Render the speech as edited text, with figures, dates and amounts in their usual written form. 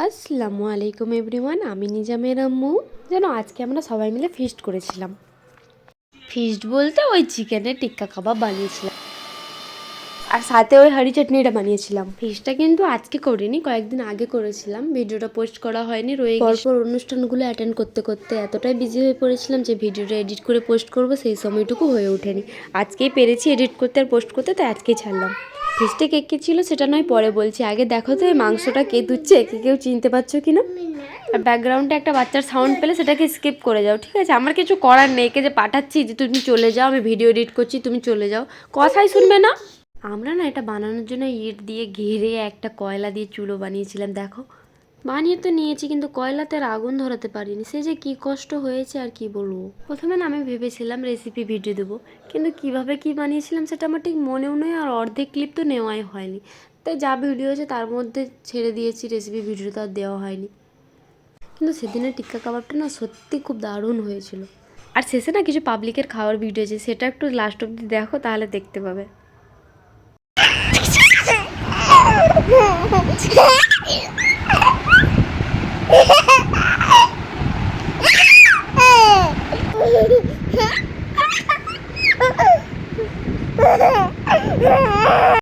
আসসালামু আলাইকুম এভরিওয়ান, আমি নিজামের আম্মু। যেন আজকে আমরা সবাই মিলে ফিস্ট করেছিলাম। ফিস্ট বলতে ওই চিকেনের টিক্কা কাবাব বানিয়েছিলাম, আর সাথে ওই হাঁড়ি চাটনিটা বানিয়েছিলাম। ফিস্টটা কিন্তু আজকে করিনি, কয়েকদিন আগে করেছিলাম। ভিডিওটা পোস্ট করা হয়নি, রয়ে পরপর অনুষ্ঠানগুলো অ্যাটেন্ড করতে করতে এতটাই বিজি হয়ে পড়েছিলাম যে ভিডিওটা এডিট করে পোস্ট করব সেই সময়টুকু হয়ে ওঠেনি। আজকেই পেরেছি এডিট করতে আর পোস্ট করতে, তাই আজকেই ছাড়লাম। ফিস্টে কে কে ছিল সেটা নয় পরে বলছি, আগে দেখো তো এই মাংসটা কে ধুচ্ছে, কেউ চিনতে পারছো কি না? আর ব্যাকগ্রাউন্ডে একটা বাচ্চার সাউন্ড পেলে সেটাকে স্কিপ করে যাও, ঠিক আছে? আমার কিছু করার নেই, একে যে পাঠাচ্ছি যে তুমি চলে যাও, আমি ভিডিও এডিট করছি, তুমি চলে যাও, কথাই শুনবে না। আমরা না এটা বানানোর জন্য ইট দিয়ে ঘিরে একটা কয়লা দিয়ে চুলো বানিয়েছিলাম। দেখো, বানিয়ে তো নিয়েছি, কিন্তু কয়লাতে আর আগুন ধরাতে পারিনি। সে যে কী কষ্ট হয়েছে আর কি বলবো। প্রথমে না আমি ভেবেছিলাম রেসিপি ভিডিও দেবো, কিন্তু কিভাবে কি বানিয়েছিলাম সেটা আমার ঠিক মনেও নেই, আর অর্ধেক ক্লিপ তো নেওয়াই হয়নি। তাই যা ভিডিও হয়েছে তার মধ্যে ছেড়ে দিয়েছি, রেসিপি ভিডিও তো আর দেওয়া হয়নি। কিন্তু সেদিনের টিক্কা কাবাবটা না সত্যি খুব দারুণ হয়েছিল। আর শেষে না কিছু পাবলিকের খাওয়ার ভিডিও আছে, সেটা একটু লাস্ট অব্দি দেখো, তাহলে দেখতে পাবে।